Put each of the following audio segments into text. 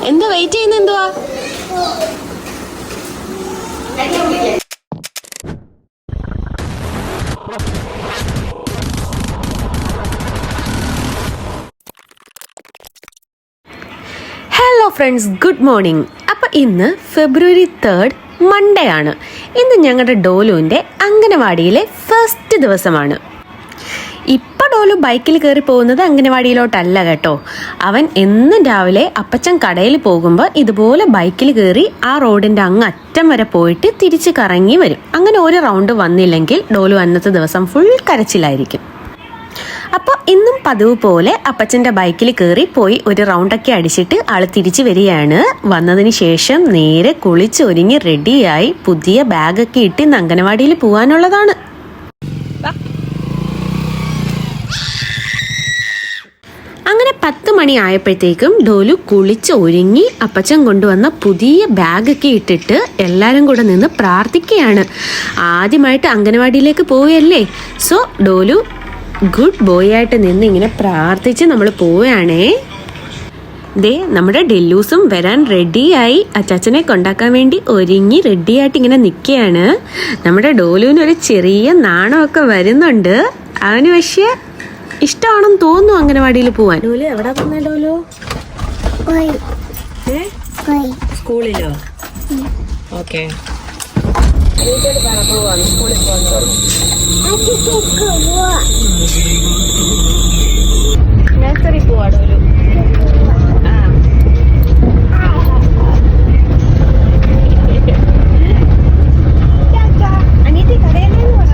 എന്താ വെയിറ്റ് ചെയ്യുന്ന എന്തുവാ? Hello friends, good morning. അപ്പോൾ ഇന്ന് ഫെബ്രുവരി 3 മൺഡേ ആണ്. ഇന്ന് ഞങ്ങളുടെ ഡോലുവിൻ്റെ അംഗനവാടിയിലെ ഫസ്റ്റ് ദിവസമാണ്. ഇപ്പം ഡോലു ബൈക്കിൽ കയറി പോകുന്നത് അംഗനവാടിയിലോട്ടല്ല കേട്ടോ. അവൻ എന്നും രാവിലെ അപ്പച്ചൻ കടയിൽ പോകുമ്പോൾ ഇതുപോലെ ബൈക്കിൽ കയറി ആ റോഡിൻ്റെ അങ്ങ് അറ്റം വരെ പോയിട്ട് തിരിച്ച് കറങ്ങി വരും. അങ്ങനെ ഒരു റൗണ്ട് വന്നില്ലെങ്കിൽ ഡോലു അന്നത്തെ ദിവസം ഫുൾ കരച്ചിലായിരിക്കും. അപ്പോൾ ഇന്നും പതിവ് പോലെ അപ്പച്ചൻ്റെ ബൈക്കിൽ കയറി പോയി ഒരു റൗണ്ടൊക്കെ അടിച്ചിട്ട് ആൾ തിരിച്ചു വരികയാണ്. വന്നതിന് ശേഷം നേരെ കുളിച്ചൊരുങ്ങി റെഡിയായി പുതിയ ബാഗൊക്കെ ഇട്ട് ഇന്ന് അംഗനവാടിയിൽ പോകാനുള്ളതാണ്. അങ്ങനെ 10 മണി ആയപ്പോഴത്തേക്കും ഡോലു കുളിച്ച് ഒരുങ്ങി അപ്പച്ചൻ കൊണ്ടുവന്ന പുതിയ ബാഗൊക്കെ ഇട്ടിട്ട് എല്ലാവരും കൂടെ നിന്ന് പ്രാർത്ഥിക്കുകയാണ്. ആദ്യമായിട്ട് അംഗനവാടിയിലേക്ക് പോവുകയല്ലേ. സോ ഡോലു ഗുഡ് ബോയ് ആയിട്ട് നിന്ന് ഇങ്ങനെ പ്രാർത്ഥിച്ച് നമ്മൾ പോവുകയാണേ. ദേ നമ്മുടെ ഡെല്ലൂസും വരാൻ റെഡിയായി അച്ചാച്ചനെ കൊണ്ടാക്കാൻ വേണ്ടി ഒരുങ്ങി റെഡിയായിട്ട് ഇങ്ങനെ നിൽക്കുകയാണ്. നമ്മുടെ ഡോലുവിനൊരു ചെറിയ നാണമൊക്കെ വരുന്നുണ്ട്. അവന് പക്ഷേ ഇഷ്ടമാണെന്ന് തോന്നുന്നു അംഗനവാടിയിൽ പോവാൻ. ഡോലു എവിടെ പോകുന്ന ഡോലു? സ്കൂളിലോ? ഓക്കെ. സ്കൂളിൽ നഴ്സറി പോവാ ഡോലു. അനിയത്തി കരയാനൊന്നും പറ.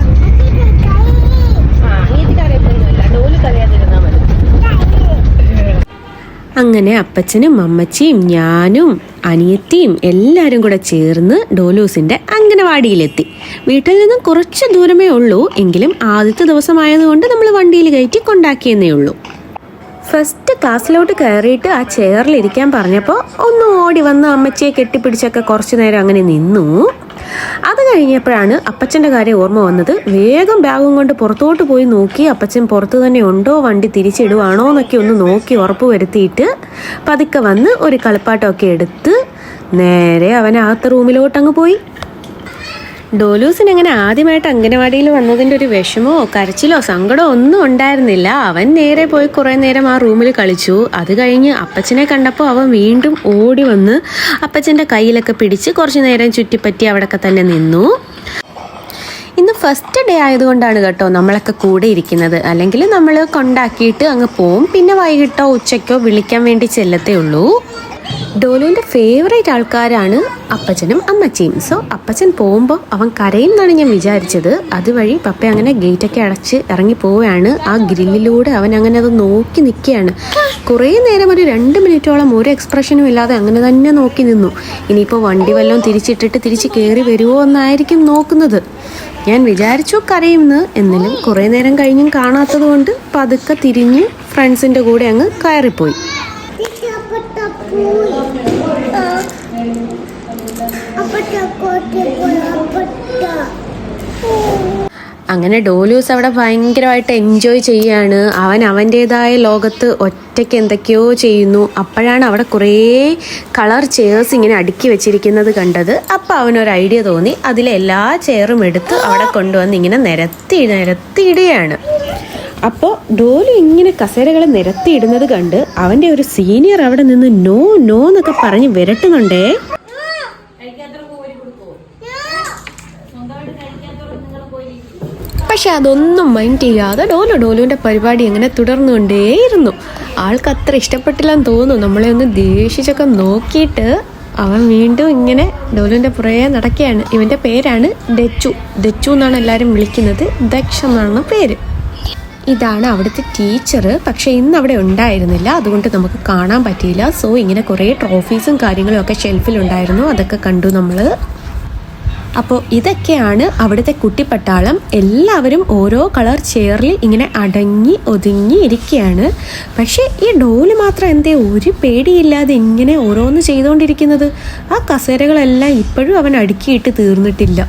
അനിയത്തി കരയൊന്നുമില്ല, ഡോലു കരയാതിരുന്നാ മതി. അങ്ങനെ അപ്പച്ചനും അമ്മച്ചിയും ഞാനും അനിയത്തിയും എല്ലാവരും കൂടെ ചേർന്ന് ഡോലൂസിൻ്റെ അംഗനവാടിയിലെത്തി. വീട്ടിൽ നിന്നും കുറച്ച് ദൂരമേ ഉള്ളൂ, എങ്കിലും ആദ്യത്തെ ദിവസമായതുകൊണ്ട് നമ്മൾ വണ്ടിയിൽ കയറ്റി കൊണ്ടാക്കിയെന്നേ ഉള്ളൂ. ഫസ്റ്റ് ക്ലാസ്സിലോട്ട് കയറിയിട്ട് ആ ചെയറിലിരിക്കാൻ പറഞ്ഞപ്പോൾ ഒന്ന് ഓടി വന്ന് അമ്മച്ചിയെ കെട്ടിപ്പിടിച്ചൊക്കെ കുറച്ച് നേരം അങ്ങനെ നിന്നു. അത് കഴിഞ്ഞപ്പോഴാണ് അപ്പച്ചൻ്റെ കാര്യം ഓർമ്മ വന്നത്. വേഗം ബാഗും കൊണ്ട് പുറത്തോട്ട് പോയി നോക്കി അപ്പച്ചൻ പുറത്ത് തന്നെ ഉണ്ടോ, വണ്ടി തിരിച്ചിടുവാണോ എന്നൊക്കെ ഒന്ന് നോക്കി ഉറപ്പ് വരുത്തിയിട്ട് പതുക്കെ വന്ന് ഒരു കളിപ്പാട്ടമൊക്കെ എടുത്ത് നേരെ അവനകത്ത് റൂമിലോട്ടങ്ങ് പോയി. ഡോലൂസിന് അങ്ങനെ ആദ്യമായിട്ട് അംഗനവാടിയിൽ വന്നതിൻ്റെ ഒരു വിഷമോ കരച്ചിലോ സങ്കടമോ ഒന്നും ഉണ്ടായിരുന്നില്ല. അവൻ നേരെ പോയി കുറേ നേരം ആ റൂമിൽ കളിച്ചു. അത് കഴിഞ്ഞ് അപ്പച്ചനെ കണ്ടപ്പോൾ അവൻ വീണ്ടും ഓടി വന്ന് അപ്പച്ചൻ്റെ കയ്യിലൊക്കെ പിടിച്ച് കുറച്ച് നേരം ചുറ്റിപ്പറ്റി അവിടെയൊക്കെ തന്നെ നിന്നു. ഇന്ന് ഫസ്റ്റ് ഡേ ആയതുകൊണ്ടാണ് കേട്ടോ നമ്മളൊക്കെ കൂടെ ഇരിക്കുന്നത്. അല്ലെങ്കിൽ നമ്മൾ കൊണ്ടാക്കിയിട്ട് അങ്ങ് പോവും, പിന്നെ വൈകിട്ടോ ഉച്ചയ്ക്കോ വിളിക്കാൻ വേണ്ടി ചെല്ലത്തേ ഉള്ളൂ. ഡോലുവിൻ്റെ ഫേവറേറ്റ് ആൾക്കാരാണ് അപ്പച്ചനും അമ്മച്ചിയും. സോ അപ്പച്ചൻ പോകുമ്പോൾ അവൻ കരയുമെന്നാണ് ഞാൻ വിചാരിച്ചത്. അതുവഴി പപ്പ അങ്ങനെ ഗേറ്റൊക്കെ അടച്ച് ഇറങ്ങി പോവുകയാണ്. ആ ഗ്രില്ലിലൂടെ അവൻ അങ്ങനെ അത് നോക്കി നിൽക്കുകയാണ്. കുറേ നേരം ഒരു 2 മിനിറ്റോളം ഒരു എക്സ്പ്രഷനും ഇല്ലാതെ അങ്ങനെ തന്നെ നോക്കി നിന്നു. ഇനിയിപ്പോൾ വണ്ടി വല്ലതും തിരിച്ചിട്ടിട്ട് തിരിച്ച് കയറി വരുമോ എന്നായിരിക്കും നോക്കുന്നത്. ഞാൻ വിചാരിച്ചു കരയുമെന്ന്. എന്നാലും കുറേ നേരം കഴിഞ്ഞും കാണാത്തത് കൊണ്ട് പതുക്കെ തിരിഞ്ഞ് ഫ്രണ്ട്സിൻ്റെ കൂടെ അങ്ങ് കയറിപ്പോയി. അങ്ങനെ ഡോലൂസ് അവിടെ ഭയങ്കരമായിട്ട് എൻജോയ് ചെയ്യാണ്. അവൻ അവൻ്റേതായ ലോകത്ത് ഒറ്റയ്ക്ക് എന്തൊക്കെയോ ചെയ്യുന്നു. അപ്പോഴാണ് അവിടെ കുറേ കളർ ചെയർസ് ഇങ്ങനെ അടുക്കി വെച്ചിരിക്കുന്നത് കണ്ടത്. അപ്പോൾ അവനൊരു ഐഡിയ തോന്നി. അതിലെ എല്ലാ ചെയറും എടുത്ത് അവിടെ കൊണ്ടുവന്ന് ഇങ്ങനെ നിരത്തിയിടുകയാണ്. അപ്പോൾ ഡോലു ഇങ്ങനെ കസേരകൾ നിരത്തിയിടുന്നത് കണ്ട് അവൻ്റെ ഒരു സീനിയർ അവിടെ നിന്ന് നോ നോ എന്നൊക്കെ പറഞ്ഞ് വിരട്ടുന്നുണ്ടേ. പക്ഷെ അതൊന്നും മൈൻഡ് ചെയ്യാതെ ഡോലുവിൻ്റെ പരിപാടി അങ്ങനെ തുടർന്നുകൊണ്ടേയിരുന്നു. ആൾക്ക് അത്ര ഇഷ്ടപ്പെട്ടില്ലെന്ന് തോന്നുന്നു. നമ്മളെ ഒന്ന് ദേഷിച്ചൊക്കെ നോക്കിയിട്ട് അവൻ വീണ്ടും ഇങ്ങനെ ഡോലുവിൻ്റെ പുറകെ നടക്കുകയാണ്. ഇവൻ്റെ പേരാണ് ദച്ചു എന്നാണ് എല്ലാവരും വിളിക്കുന്നത്. ദക്ഷ എന്നാണ് പേര്. ഇതാണ് അവിടുത്തെ ടീച്ചർ. പക്ഷേ ഇന്ന് അവിടെ ഉണ്ടായിരുന്നില്ല, അതുകൊണ്ട് നമുക്ക് കാണാൻ പറ്റിയില്ല. സോ ഇങ്ങനെ കുറേ ട്രോഫീസും കാര്യങ്ങളും ഒക്കെ ഷെൽഫിലുണ്ടായിരുന്നു, അതൊക്കെ കണ്ടു നമ്മൾ. അപ്പോൾ ഇതൊക്കെയാണ് അവിടുത്തെ കുട്ടിപ്പട്ടാളം. എല്ലാവരും ഓരോ കളർ ചെയറിൽ ഇങ്ങനെ അടങ്ങി ഒതുങ്ങി ഇരിക്കുകയാണ്. പക്ഷേ ഈ ഡോല് മാത്രം എന്തേ ഒരു പേടിയില്ലാതെ ഇങ്ങനെ ഓരോന്ന് ചെയ്തുകൊണ്ടിരിക്കുന്നത്? ആ കസേരകളെല്ലാം ഇപ്പോഴും അവൻ അടുക്കിയിട്ട് തീർന്നിട്ടില്ല.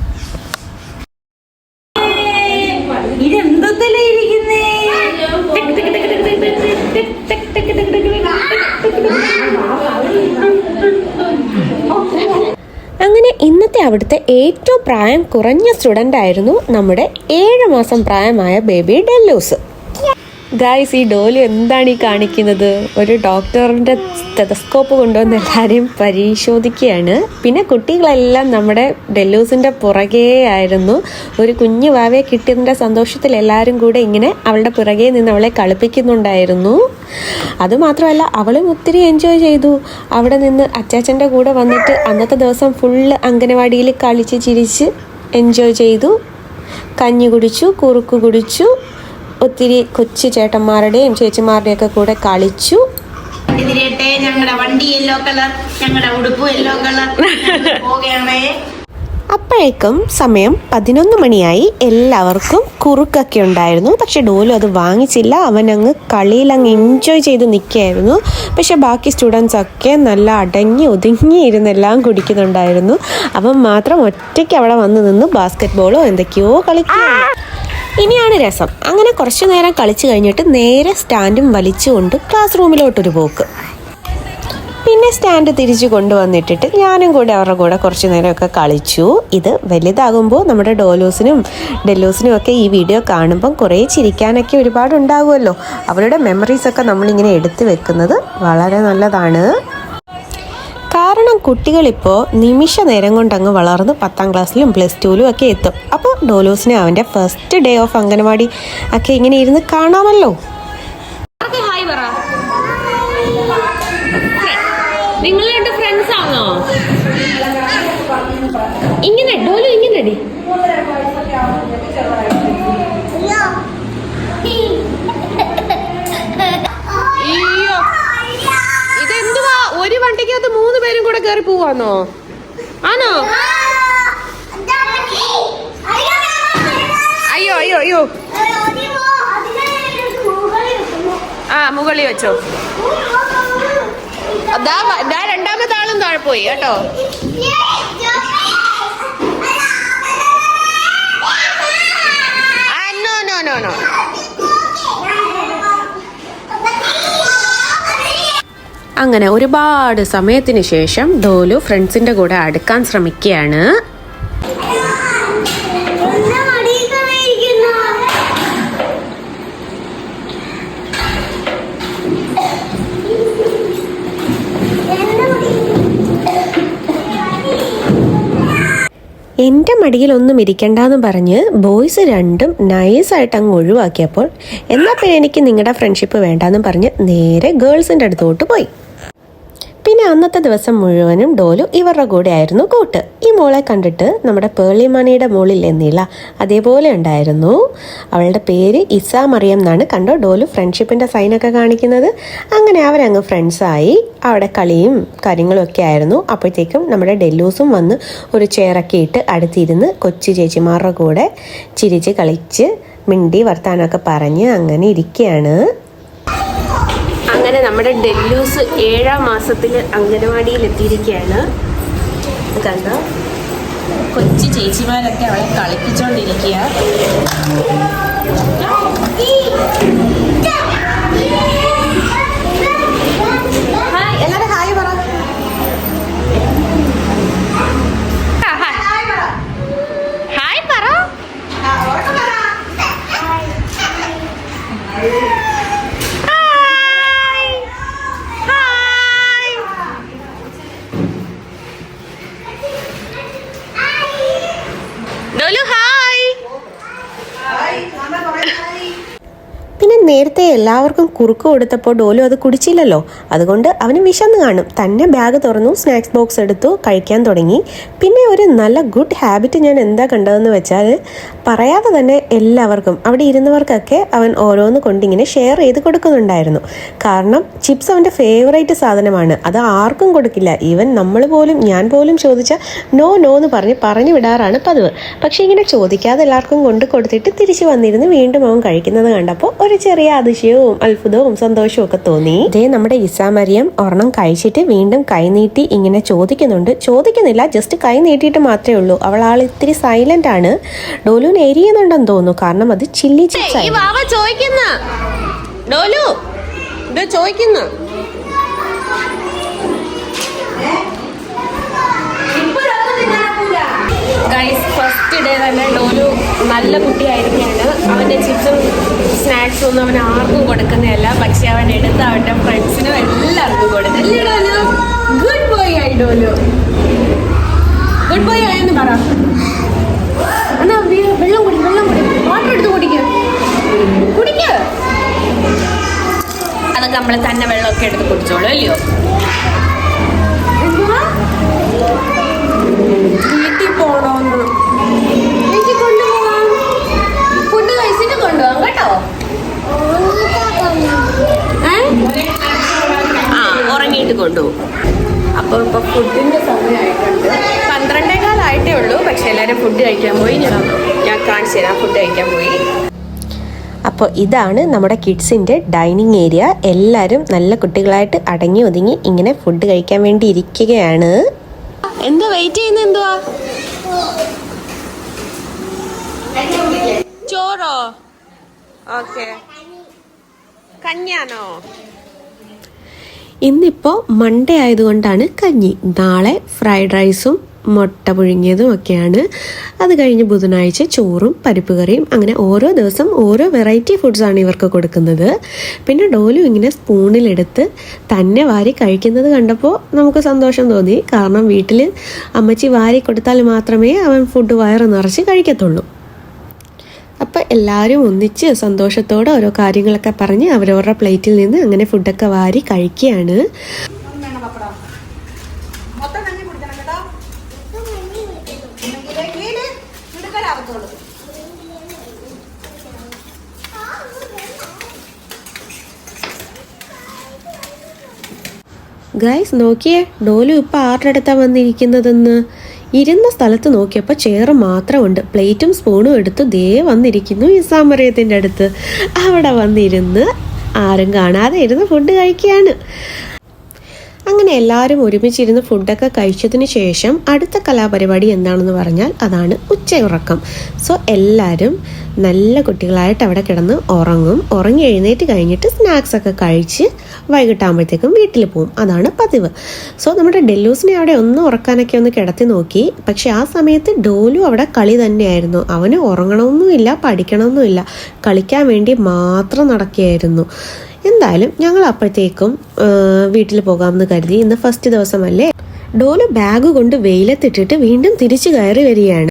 അവിടുത്തെ ഏറ്റവും പ്രായം കുറഞ്ഞ സ്റ്റുഡൻ്റ് ആയിരുന്നു നമ്മുടെ 7 മാസം പ്രായമായ ബേബി ഡെല്ലൂസ്. ഗായ്സ്, ഈ ഡോലു എന്താണ് ഈ കാണിക്കുന്നത്? ഒരു ഡോക്ടറിൻ്റെ സ്റ്റെതസ്കോപ്പ് കൊണ്ടുവന്ന് എല്ലാവരെയും പരിശോധിക്കുകയാണ്. പിന്നെ കുട്ടികളെല്ലാം നമ്മുടെ ഡെല്ലൂസിൻ്റെ പുറകെ ആയിരുന്നു. ഒരു കുഞ്ഞു വാവയെ കിട്ടിയതിൻ്റെ സന്തോഷത്തിൽ എല്ലാവരും കൂടെ ഇങ്ങനെ അവളുടെ പുറകെ നിന്ന് അവളെ കളിപ്പിക്കുന്നുണ്ടായിരുന്നു. അതുമാത്രമല്ല, അവളും ഒത്തിരി എൻജോയ് ചെയ്തു. അവിടെ നിന്ന് അച്ചാച്ചൻ്റെ കൂടെ വന്നിട്ട് അന്നത്തെ ദിവസം ഫുള്ള് അംഗനവാടിയിൽ കളിച്ച് ചിരിച്ച് എൻജോയ് ചെയ്തു. കഞ്ഞി കുടിച്ചു, കുറുക്ക് കുടിച്ചു, ഒത്തിരി കൊച്ചു ചേട്ടന്മാരുടെയും ചേച്ചിമാരുടെയൊക്കെ കൂടെ കളിച്ചു. ഞങ്ങളുടെ വണ്ടി യെല്ലോ കളർ, ഞങ്ങളുടെ ഉടുപ്പ് യെല്ലോ കളർ. അപ്പോഴേക്കും സമയം 11 മണിയായി. എല്ലാവർക്കും കുറുക്കൊക്കെ ഉണ്ടായിരുന്നു. പക്ഷെ ഡോലു അത് വാങ്ങിച്ചില്ല. അവൻ അങ്ങ് കളിയിൽ അങ്ങ് എൻജോയ് ചെയ്ത് നിൽക്കുകയായിരുന്നു. പക്ഷെ ബാക്കി സ്റ്റുഡൻസ് ഒക്കെ നല്ല അടങ്ങി ഒതുങ്ങി ഇരുന്നെല്ലാം കുടിക്കുന്നുണ്ടായിരുന്നു. അവൻ മാത്രം ഒറ്റയ്ക്ക് അവിടെ വന്ന് നിന്ന് ബാസ്കറ്റ് ബോളോ എന്തൊക്കെയോ കളിക്കുകയാണ്. ഇനിയാണ് രസം. അങ്ങനെ കുറച്ചു നേരം കളിച്ചു കഴിഞ്ഞിട്ട് നേരെ സ്റ്റാൻഡും വലിച്ചുകൊണ്ട് ക്ലാസ് റൂമിലോട്ടൊരു പോക്ക്. പിന്നെ സ്റ്റാൻഡ് തിരിച്ചു കൊണ്ടുവന്നിട്ടിട്ട് ഞാനും കൂടെ അവരുടെ കൂടെ കുറച്ച് നേരമൊക്കെ കളിച്ചു. ഇത് വലുതാകുമ്പോൾ നമ്മുടെ ഡോലൂസിനും ഡെല്ലൂസിനും ഒക്കെ ഈ വീഡിയോ കാണുമ്പം കുറേ ചിരിക്കാനൊക്കെ ഒരുപാട് ഉണ്ടാകുമല്ലോ. അവരുടെ മെമ്മറീസൊക്കെ നമ്മളിങ്ങനെ എടുത്തു വെക്കുന്നത് വളരെ നല്ലതാണ്. കാരണം കുട്ടികളിപ്പോൾ നിമിഷ നേരം കൊണ്ടങ്ങ് വളർന്ന് 10ാം ക്ലാസ്സിലും +2ലും ഒക്കെ എത്തും. അപ്പോൾ ഡോലൂസിനെ അവൻ്റെ ഫസ്റ്റ് ഡേ ഓഫ് അംഗനവാടി ഒക്കെ ഇങ്ങനെ ഇരുന്ന് കാണാമല്ലോ. നിങ്ങൾ രണ്ട് ഫ്രണ്ട്സ് ആണോ? ഇങ്ങനെ ഡോലു ഇങ്ങനെ ഇതെന്തുവാ? ഒരു വണ്ടിക്കകത്ത് 3 പേരും കൂടെ കയറി പോവാന്നോ? ആണോ? അയ്യോ അയ്യോ അയ്യോ. ആ, മുകളിൽ വെച്ചോ. രണ്ടാമത്തെ ആളും താഴെ പോയി കേട്ടോ. No no no no. അങ്ങനെ ഒരുപാട് സമയത്തിന് ശേഷം ഡോലു ഫ്രണ്ട്സിൻ്റെ കൂടെ അടുക്കാൻ ശ്രമിക്കുകയാണ്. എൻ്റെ മടിയിലൊന്നും ഇരിക്കണ്ടെന്ന് പറഞ്ഞ് ബോയ്സ് രണ്ടും നൈസായിട്ട് അങ്ങ് ഒഴിവാക്കിയപ്പോൾ എന്നാൽ പിന്നെ എനിക്ക് നിങ്ങളുടെ ഫ്രണ്ട്ഷിപ്പ് വേണ്ടാന്ന് പറഞ്ഞ് നേരെ ഗേൾസിൻ്റെ അടുത്തോട്ട് പോയി. പിന്നെ അന്നത്തെ ദിവസം മുഴുവനും ഡോലു ഇവരുടെ കൂടെ ആയിരുന്നു കൂട്ട്. ഈ മോളെ കണ്ടിട്ട് നമ്മുടെ പേർലി മണിയുടെ മോളിൽ എന്നില്ല അതേപോലെ ഉണ്ടായിരുന്നു. അവളുടെ പേര് ഇസ മറിയം എന്നാണ്. കണ്ടോ, ഡോലു ഫ്രണ്ട്ഷിപ്പിൻ്റെ സൈനൊക്കെ കാണിക്കുന്നത്. അങ്ങനെ അവരങ്ങ് ഫ്രണ്ട്സായി. അവിടെ കളിയും കാര്യങ്ങളും ഒക്കെ ആയിരുന്നു. അപ്പോഴത്തേക്കും നമ്മുടെ ഡെല്ലൂസും വന്ന് ഒരു ചെയറൊക്കെ ഇട്ട് അടുത്തിരുന്ന് കൊച്ചു ചേച്ചിമാരുടെ കൂടെ ചിരിച്ച് കളിച്ച് മിണ്ടി വർത്താനമൊക്കെ പറഞ്ഞ് അങ്ങനെ ഇരിക്കുകയാണ്. അങ്ങനെ നമ്മുടെ ഡെല്ലൂസ് 7ാം മാസത്തിൽ അംഗനവാടിയിൽ എത്തിയിരിക്കുകയാണ്. കണ്ടോ, കൊച്ചു ചേച്ചിമാരൊക്കെ അവളെ കളിപ്പിച്ചോണ്ടിരിക്കുക. എല്ലാരും ഹായ് പറ. ഹായ് പറ. പിന്നെ നേരത്തെ എല്ലാവർക്കും കുറുക്ക് കൊടുത്തപ്പോൾ ഡോലു അത് കുടിച്ചില്ലല്ലോ. അതുകൊണ്ട് അവന് വിശന്ന് കാണും. തന്നെ ബാഗ് തുറന്നു, സ്നാക്സ് ബോക്സ് എടുത്തു, കഴിക്കാൻ തുടങ്ങി. പിന്നെ ഒരു നല്ല ഗുഡ് ഹാബിറ്റ് ഞാൻ എന്താ കണ്ടതെന്ന് വെച്ചാൽ, പറയാതെ തന്നെ എല്ലാവർക്കും അവിടെ ഇരുന്നവർക്കൊക്കെ അവൻ ഓരോന്ന് കൊണ്ടിങ്ങനെ ഷെയർ ചെയ്ത് കൊടുക്കുന്നുണ്ടായിരുന്നു. കാരണം ചിപ്സ് അവൻ്റെ ഫേവറേറ്റ് സാധനമാണ്. അത് ആർക്കും കൊടുക്കില്ല. ഈവൻ നമ്മൾ പോലും, ഞാൻ പോലും ചോദിച്ചാൽ നോ നോ എന്ന് പറഞ്ഞു വിടാറാണ് പതിവ്. പക്ഷേ ഇങ്ങനെ ചോദിക്കാതെ എല്ലാവർക്കും കൊണ്ട് കൊടുത്തിട്ട് തിരിച്ചു വന്നിരുന്ന് വീണ്ടും അവൻ കഴിക്കുന്നത് കണ്ടപ്പോൾ ഒരു ചെറിയ അതിശയവും അത്ഭുതവും സന്തോഷവും ഒക്കെ തോന്നി. ഇതേ നമ്മുടെ ഇസ മറിയം ഒരെണ്ണം കഴിച്ചിട്ട് വീണ്ടും കൈ നീട്ടി ഇങ്ങനെ ചോദിക്കുന്നില്ല, ജസ്റ്റ് കൈ നീട്ടിയിട്ട് മാത്രമേ ഉള്ളൂ. അവൾ ആൾ ഇത്തിരി സൈലന്റ് ആണ്. ഡോലുവിന് എരിയുന്നുണ്ടെന്ന് തോന്നുന്നു, കാരണം അത് ചില്ലി ചിപ്സ് ആയി. ഫസ്റ്റ് ഡേ തന്നെ ഡോലു നല്ല കുട്ടിയായിരിക്കുകയാണ്. അവൻ്റെ ചിപ്സും സ്നാക്സും ഒന്നും അവൻ ആർക്കും കൊടുക്കുന്നതല്ല, പക്ഷെ അവൻ എടുത്ത് അവൻ്റെ ഫ്രണ്ട്സിനും എല്ലാവർക്കും കൊടുത്തല്ലേ ഡോലു? ഗുഡ് ബോയ് ആയി ഡോലു, ഗുഡ് ബോയ് ആയെന്ന് പറ. എന്നാ വെള്ളം കുടി, വാട്ടർ എടുത്ത് കുടിക്ക. അതൊക്കെ നമ്മൾ തന്നെ വെള്ളമൊക്കെ എടുത്ത് കുടിച്ചോളൂ അല്ലയോ? വീട്ടിൽ പോണോന്ന്, വീട്ടിൽ കൊണ്ടുപോകാം, ഫുഡ് കഴിച്ചിട്ട് കൊണ്ടുപോകാം കേട്ടോ. ഉറങ്ങിയിട്ട് കൊണ്ടുപോകും. അപ്പോൾ ഇപ്പോൾ ഫുഡിൻ്റെ സമയമായിട്ടുണ്ട്. 12:15 ഉള്ളൂ. പക്ഷെ എല്ലാവരും ഫുഡ് കഴിക്കാൻ പോയി. ഞാൻ കാണിച്ചു തരാം, ഫുഡ് കഴിക്കാൻ പോയി. അപ്പോൾ ഇതാണ് നമ്മുടെ കിഡ്സിൻ്റെ ഡൈനിങ് ഏരിയ. എല്ലാവരും നല്ല കുട്ടികളായിട്ട് അടങ്ങി ഒതുങ്ങി ഇങ്ങനെ ഫുഡ് കഴിക്കാൻ വേണ്ടി ഇരിക്കുകയാണ്. എന്താ വെയിറ്റ് ചെയ്യുന്നത്? എന്തുവാ? ചോറോ? ഓക്കെ, കഞ്ഞിയാണോ? ഇന്നിപ്പോൾ മൺഡേ ആയതുകൊണ്ടാണ് കഞ്ഞി. നാളെ ഫ്രൈഡ് റൈസും മുട്ട പുഴുങ്ങിയതും ഒക്കെയാണ്. അത് കഴിഞ്ഞ് ബുധനാഴ്ച ചോറും പരിപ്പ് കറിയും. അങ്ങനെ ഓരോ ദിവസം ഓരോ വെറൈറ്റി ഫുഡ്സാണ് ഇവർക്ക് കൊടുക്കുന്നത്. പിന്നെ ഡോലു ഇങ്ങനെ സ്പൂണിലെടുത്ത് തന്നെ വാരി കഴിക്കുന്നത് കണ്ടപ്പോൾ നമുക്ക് സന്തോഷം തോന്നി. കാരണം വീട്ടിൽ അമ്മച്ചി വാരി കൊടുത്താൽ മാത്രമേ അവൻ ഫുഡ് വയറ് നിറച്ച് കഴിക്കത്തുള്ളൂ. അപ്പം എല്ലാവരും ഒന്നിച്ച് സന്തോഷത്തോടെ ഓരോ കാര്യങ്ങളൊക്കെ പറഞ്ഞ് അവരവരുടെ പ്ലേറ്റിൽ നിന്ന് അങ്ങനെ ഫുഡൊക്കെ വാരി കഴിക്കുകയാണ്. ഗൈസ് നോക്കിയേ, ഡോലു ഇപ്പം ആരുടെ അടുത്താണ് വന്നിരിക്കുന്നതെന്ന്. ഇരുന്ന സ്ഥലത്ത് നോക്കിയപ്പോൾ ചെയറ് മാത്രമുണ്ട്. പ്ലേറ്റും സ്പൂണും എടുത്ത് ദേ വന്നിരിക്കുന്നു ഇസാമറിയത്തിൻ്റെ അടുത്ത്. അവിടെ വന്നിരുന്ന് ആരും കാണാതെ ഇരുന്ന് ഫുഡ് കഴിക്കുകയാണ്. അങ്ങനെ എല്ലാവരും ഒരുമിച്ചിരുന്ന് ഫുഡൊക്കെ കഴിച്ചതിന് ശേഷം അടുത്ത കലാപരിപാടി എന്താണെന്ന് പറഞ്ഞാൽ അതാണ് ഉച്ചയുറക്കം. സോ എല്ലാവരും നല്ല കുട്ടികളായിട്ട് അവിടെ കിടന്ന് ഉറങ്ങും. ഉറങ്ങി എഴുന്നേറ്റ് കഴിഞ്ഞിട്ട് സ്നാക്സ് ഒക്കെ കഴിച്ച് വൈകിട്ടാകുമ്പോഴത്തേക്കും വീട്ടിൽ പോകും. അതാണ് പതിവ്. സോ നമ്മുടെ ഡെല്ലൂസിനെ അവിടെ ഒന്ന് ഉറക്കാനൊക്കെ ഒന്ന് കിടത്തി നോക്കി. പക്ഷെ ആ സമയത്ത് ഡോലു അവിടെ കളി തന്നെയായിരുന്നു. അവന് ഉറങ്ങണമെന്നുമില്ല, പഠിക്കണമെന്നുമില്ല, കളിക്കാൻ വേണ്ടി മാത്രം നടക്കുകയായിരുന്നു. എന്തായാലും ഞങ്ങൾ അപ്പോഴത്തേക്കും വീട്ടിൽ പോകാമെന്ന് കരുതി. ഇന്ന് ഫസ്റ്റ് ദിവസമല്ലേ. ഡോലു ബാഗ് കൊണ്ട് വെയിലത്തിട്ടിട്ട് വീണ്ടും തിരിച്ചു കയറി വരികയാണ്.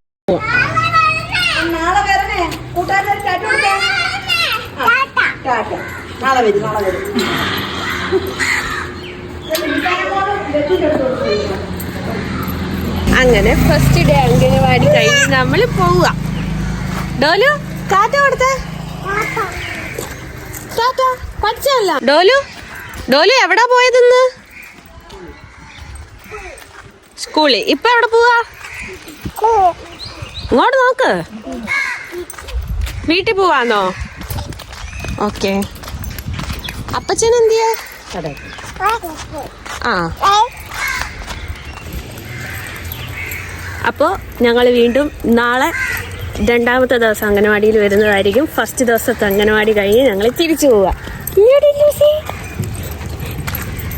അങ്ങനെ ഫസ്റ്റ് ഡേ അംഗനവാടി കഴിഞ്ഞ് നമ്മൾ പോവുക. ഡോലു ടാറ്റ കൊടുത്തേ. ടാറ്റ പഠിച്ചല്ല. ഡോലു എവിടാ പോയതെന്ന്? സ്കൂളിൽ. ഇപ്പൊ എവിടെ പോവാ? ഇങ്ങോട്ട് നോക്ക്. വീട്ടിൽ പോവാന്നോ? ഓക്കെ. അപ്പച്ചൻ എന്തിയാ? ആ, അപ്പോൾ ഞങ്ങൾ വീണ്ടും നാളെ രണ്ടാമത്തെ ദിവസം അംഗനവാടിയിൽ വരുന്നതായിരിക്കും. ഫസ്റ്റ് ദിവസത്തെ അംഗനവാടി കഴിഞ്ഞ് ഞങ്ങൾ തിരിച്ചു പോവുക.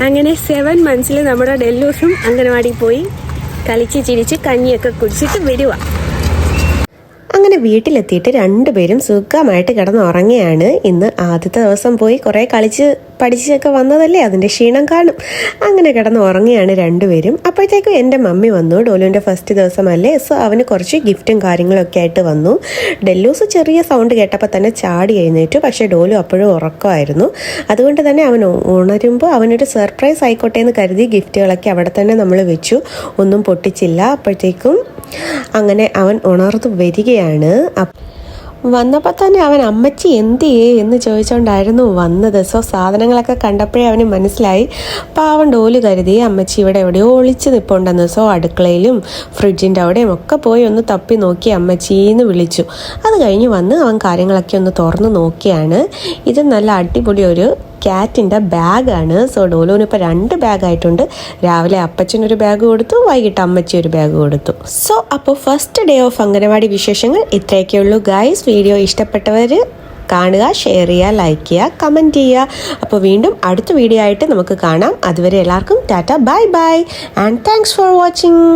അങ്ങനെ 7 months നമ്മുടെ ഡെല്ലൂസും അംഗനവാടിയിൽ പോയി കളിച്ച് ചിരിച്ച് കഞ്ഞിയൊക്കെ കുടിച്ചിട്ട് വരിക. അങ്ങനെ വീട്ടിലെത്തിയിട്ട് രണ്ടുപേരും സുഖമായിട്ട് കിടന്നുറങ്ങുകയാണ്. ഇന്ന് ആദ്യത്തെ ദിവസം പോയി കുറേ കളിച്ച് പഠിച്ചൊക്കെ വന്നതല്ലേ, അതിൻ്റെ ക്ഷീണം കാണും. അങ്ങനെ കിടന്നുറങ്ങുകയാണ് രണ്ടുപേരും. അപ്പോഴത്തേക്കും എൻ്റെ മമ്മി വന്നു. ഡോലുവിൻ്റെ ഫസ്റ്റ് ദിവസമല്ലേ, സോ അവന് കുറച്ച് ഗിഫ്റ്റും കാര്യങ്ങളൊക്കെ ആയിട്ട് വന്നു. ഡെല്ലൂസ് ചെറിയ സൗണ്ട് കേട്ടപ്പോൾ തന്നെ ചാടി എഴുന്നേറ്റു. പക്ഷേ ഡോലു അപ്പോഴും ഉറക്കമായിരുന്നു. അതുകൊണ്ട് തന്നെ അവൻ ഉണരുമ്പോൾ അവനൊരു സർപ്രൈസ് ആയിക്കോട്ടെ എന്ന് കരുതി ഗിഫ്റ്റുകളൊക്കെ അവിടെ തന്നെ നമ്മൾ വെച്ചു. ഒന്നും പൊട്ടിച്ചില്ല. അപ്പോഴത്തേക്കും അങ്ങനെ അവൻ ഉണർന്നു വരികയാണ്. വന്നപ്പോൾ തന്നെ അവൻ അമ്മച്ചി എന്തിയേ എന്ന് ചോദിച്ചുകൊണ്ടായിരുന്നു വന്നത്. സോ സാധനങ്ങളൊക്കെ കണ്ടപ്പോഴേ അവന് മനസ്സിലായി. പാവൻ ഡോലു കരുതി അമ്മച്ചി ഇവിടെ എവിടെയോ ഒളിച്ച് നിൽപ്പുണ്ടെന്ന്. സോ അടുക്കളയിലും ഫ്രിഡ്ജിൻ്റെ അവിടെയും ഒക്കെ പോയി ഒന്ന് തപ്പി നോക്കി അമ്മച്ചീന്ന് വിളിച്ചു. അത് കഴിഞ്ഞ് വന്ന് അവൻ കാര്യങ്ങളൊക്കെ ഒന്ന് തുറന്ന് നോക്കിയാണ്. ഇത് നല്ല അടിപൊളി ഒരു ക്യാറ്റിൻ്റെ ബാഗാണ്. സോ ഡോലുവിന് ഇപ്പോൾ 2 ബാഗായിട്ടുണ്ട്. രാവിലെ അപ്പച്ചനൊരു ബാഗ് കൊടുത്തു, വൈകിട്ട് അമ്മച്ചി ഒരു ബാഗ് കൊടുത്തു. സോ അപ്പോൾ ഫസ്റ്റ് ഡേ ഓഫ് അംഗനവാടി വിശേഷങ്ങൾ ഇത്രയൊക്കെ ഉള്ളൂ ഗൈസ്. വീഡിയോ ഇഷ്ടപ്പെട്ടവർ കാണുക, ഷെയർ ചെയ്യുക, ലൈക്ക് ചെയ്യുക, കമൻറ്റ് ചെയ്യുക. അപ്പോൾ വീണ്ടും അടുത്ത വീഡിയോ ആയിട്ട് നമുക്ക് കാണാം. അതുവരെ എല്ലാവർക്കും Tata, bye bye and thanks for watching.